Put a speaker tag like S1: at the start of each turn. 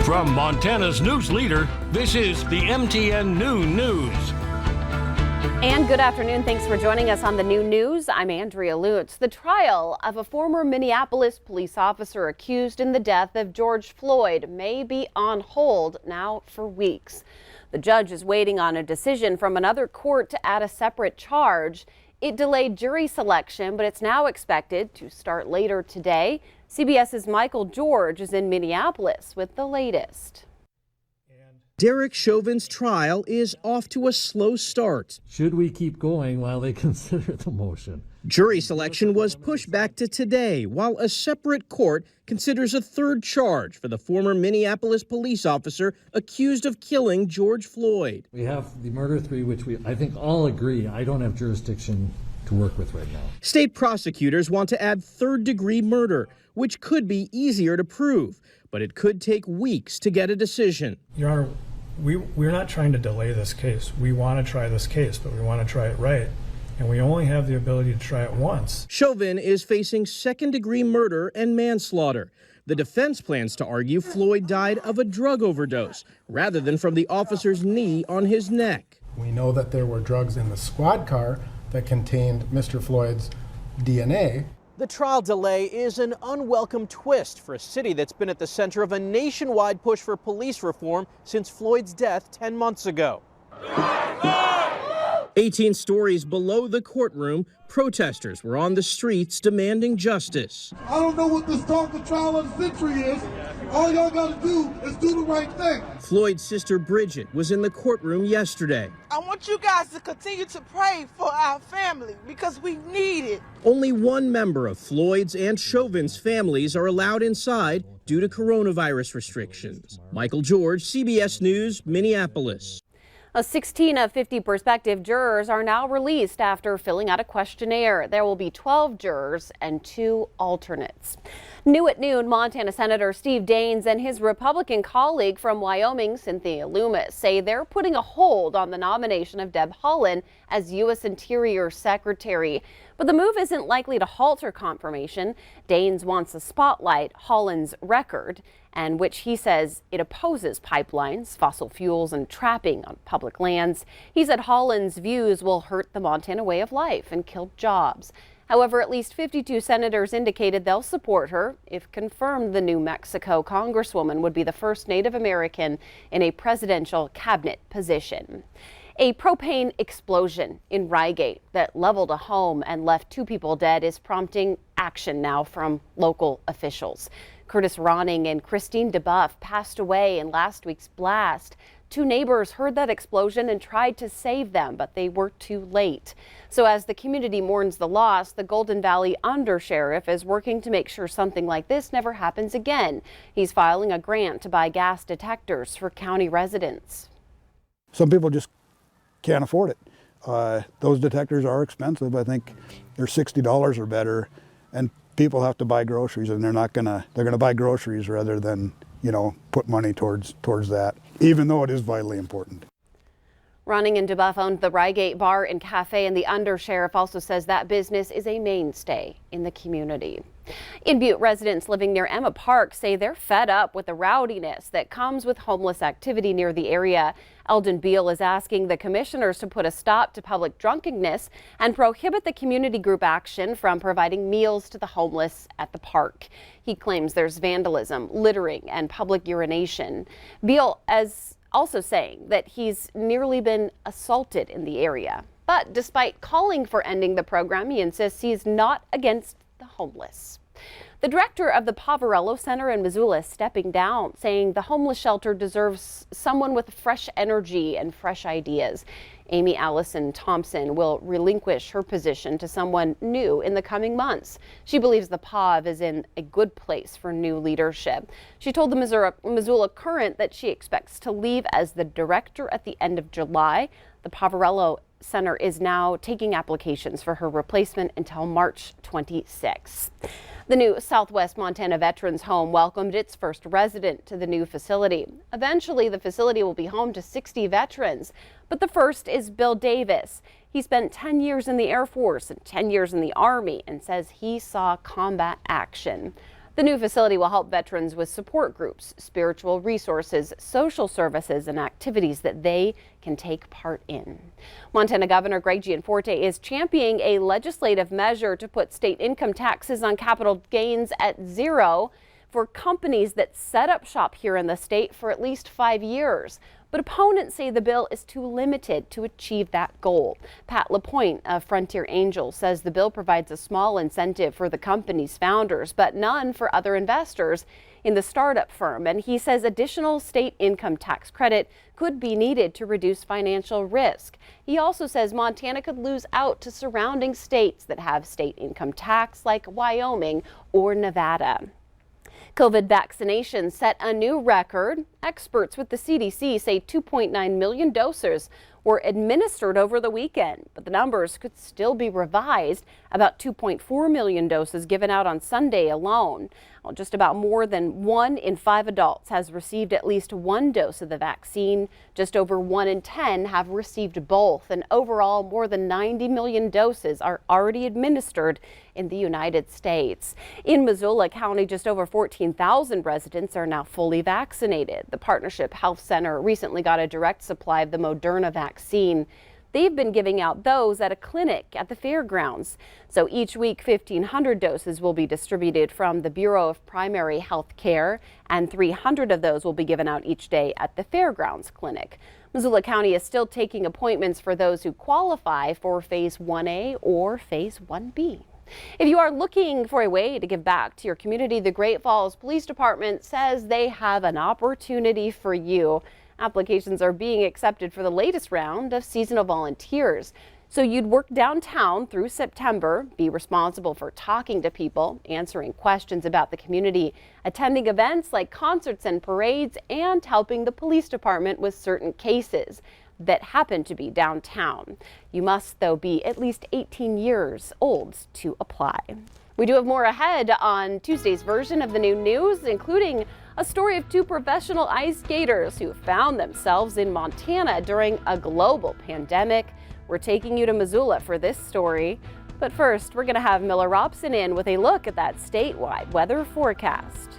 S1: From Montana's news leader, this is the MTN Noon News.
S2: And good afternoon. Thanks for joining us on the New News. I'm Andrea Lutz. The trial of a former Minneapolis police officer accused in the death of George Floyd may be on hold now for weeks. The judge is waiting on a decision from another court to add a separate charge. It delayed jury selection, but it's now expected to start later today. CBS's Michael George is in Minneapolis with the latest.
S3: Derek Chauvin's trial is off to a slow start.
S4: Should we keep going while they consider the motion?
S3: Jury selection was pushed back to today, while a separate court considers a third charge for the former Minneapolis police officer accused of killing George Floyd.
S4: We have the murder three, which I think all agree I don't have jurisdiction to work with right now.
S3: State prosecutors want to add third-degree murder, which could be easier to prove, but it could take weeks to get a decision.
S5: Your Honor, we're not trying to delay this case. We want to try this case, but we want to try it right. And we only have the ability to try it once.
S3: Chauvin is facing second-degree murder and manslaughter. The defense plans to argue Floyd died of a drug overdose rather than from the officer's knee on his neck.
S6: We know that there were drugs in the squad car that contained Mr. Floyd's DNA.
S3: The trial delay is an unwelcome twist for a city that's been at the center of a nationwide push for police reform since Floyd's death 10 months ago. 18 stories below the courtroom, protesters were on the streets demanding justice.
S7: I don't know what this talk of trial of the century is. All y'all got to do is do the right thing.
S3: Floyd's sister Bridget was in the courtroom yesterday.
S8: I want you guys to continue to pray for our family because we need it.
S3: Only one member of Floyd's and Chauvin's families are allowed inside due to coronavirus restrictions. Michael George, CBS News, Minneapolis.
S2: 16 of 50 prospective jurors are now released after filling out a questionnaire. There will be 12 jurors and 2 alternates. New at noon, Montana Senator Steve Daines and his Republican colleague from Wyoming, Cynthia Lummis, say they're putting a hold on the nomination of Deb Haaland as U.S. Interior Secretary. But the move isn't likely to halt her confirmation. Daines wants to spotlight Haaland's record, and which he says it opposes pipelines, fossil fuels, and trapping on public lands. He said Haaland's views will hurt the Montana way of life and kill jobs. However, at least 52 senators indicated they'll support her. If confirmed, the New Mexico Congresswoman would be the first Native American in a presidential cabinet position. A propane explosion in Ryegate that leveled a home and left 2 people dead is prompting action now from local officials. Curtis Ronning and Christine DeBuff passed away in last week's blast. 2 neighbors heard that explosion and tried to save them, but they were too late. So as the community mourns the loss, the Golden Valley Undersheriff is working to make sure something like this never happens again. He's filing a grant to buy gas detectors for county residents.
S9: Some people just can't afford it. Those detectors are expensive. I think they're $60 or better, and people have to buy groceries, and they're gonna buy groceries rather than, put money towards that, even though it is vitally important.
S2: Ronning and DeBuff owned the Ryegate Bar and Cafe, and the Undersheriff also says that business is a mainstay in the community. In Butte, residents living near Emma Park say they're fed up with the rowdiness that comes with homeless activity near the area. Eldon Beal is asking the commissioners to put a stop to public drunkenness and prohibit the community group action from providing meals to the homeless at the park. He claims there's vandalism, littering, and public urination. Beal is also saying that he's nearly been assaulted in the area. But despite calling for ending the program, he insists he's not against the homeless. The director of the Poverello Center in Missoula is stepping down, saying the homeless shelter deserves someone with fresh energy and fresh ideas. Amy Allison Thompson will relinquish her position to someone new in the coming months. She believes the POV is in a good place for new leadership. She told the Missoula Current that she expects to leave as the director at the end of July. The Poverello Center is now taking applications for her replacement until March 26. The new Southwest Montana Veterans Home welcomed its first resident to the new facility. Eventually, the facility will be home to 60 veterans, but the first is Bill Davis. He spent 10 years in the Air Force and 10 years in the Army and says he saw combat action. The new facility will help veterans with support groups, spiritual resources, social services, and activities that they can take part in. Montana Governor Greg Gianforte is championing a legislative measure to put state income taxes on capital gains at zero for companies that set up shop here in the state for at least 5 years. But opponents say the bill is too limited to achieve that goal. Pat LaPointe of Frontier Angel says the bill provides a small incentive for the company's founders, but none for other investors in the startup firm. And he says additional state income tax credit could be needed to reduce financial risk. He also says Montana could lose out to surrounding states that have state income tax, like Wyoming or Nevada. COVID vaccinations set a new record. Experts with the CDC say 2.9 million doses were administered over the weekend, but the numbers could still be revised. About 2.4 million doses given out on Sunday alone. Well, just about more than 1 in 5 adults has received at least one dose of the vaccine. Just over 1 in 10 have received both, and overall more than 90 million doses are already administered in the United States. In Missoula County, just over 14,000 residents are now fully vaccinated. The Partnership Health Center recently got a direct supply of the Moderna vaccine. They've been giving out those at a clinic at the fairgrounds. So each week, 1,500 doses will be distributed from the Bureau of Primary Health Care, and 300 of those will be given out each day at the fairgrounds clinic. Missoula County is still taking appointments for those who qualify for Phase 1A or Phase 1B. If you are looking for a way to give back to your community, the Great Falls Police Department says they have an opportunity for you. Applications are being accepted for the latest round of seasonal volunteers. So you'd work downtown through September, be responsible for talking to people, answering questions about the community, attending events like concerts and parades, and helping the police department with certain cases that happen to be downtown. You must, though, be at least 18 years old to apply. We do have more ahead on Tuesday's version of the new news, including a story of 2 professional ice skaters who found themselves in Montana during a global pandemic. We're taking you to Missoula for this story. But first, we're going to have Miller Robson in with a look at that statewide weather forecast.